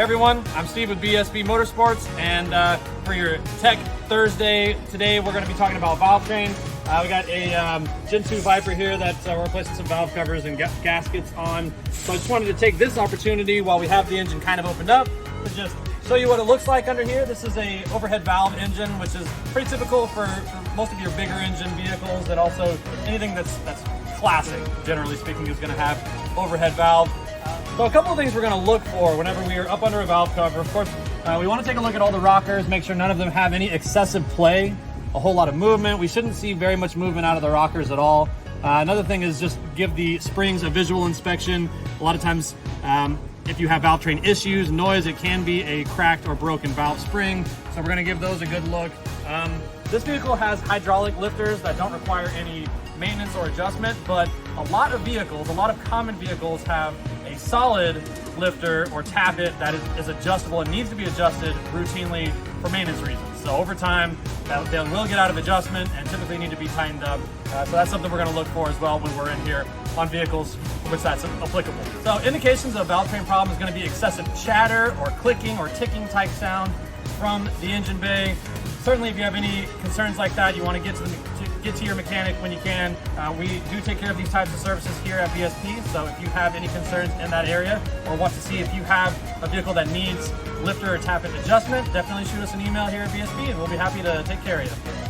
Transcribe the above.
everyone, I'm Steve with BSB Motorsports, and for your Tech Thursday today, we're going to be talking about valve train. We got a Gen 2 Viper here that we're replacing some valve covers and gaskets on. So I just wanted to take this opportunity while we have the engine kind of opened up to just show you what it looks like under here. This is a overhead valve engine, which is pretty typical for most of your bigger engine vehicles, and also anything that's classic, generally speaking, is going to have overhead valve. So a couple of things we're going to look for whenever we are up under a valve cover. Of course, we want to take a look at all the rockers, make sure none of them have any excessive play, a whole lot of movement. We shouldn't see very much movement out of the rockers at all. Another thing is just give the springs a visual inspection. A lot of times, if you have valve train issues, noise, it can be a cracked or broken valve spring. So we're going to give those a good look. This vehicle has hydraulic lifters that don't require any maintenance or adjustment, but a lot of vehicles, a lot of common vehicles have a solid lifter or tappet that is adjustable and needs to be adjusted routinely for maintenance reasons. So over time, they will get out of adjustment and typically need to be tightened up. So that's something we're going to look for as well when we're in here on vehicles for which that's applicable. So indications of valve train problem is going to be excessive chatter or clicking or ticking type sound from the engine bay. Certainly if you have any concerns like that, you want to get to your mechanic when you can. We do take care of these types of services here at BSP, so if you have any concerns in that area or want to see if you have a vehicle that needs lifter or tappet adjustment, definitely shoot us an email here at BSP and we'll be happy to take care of you.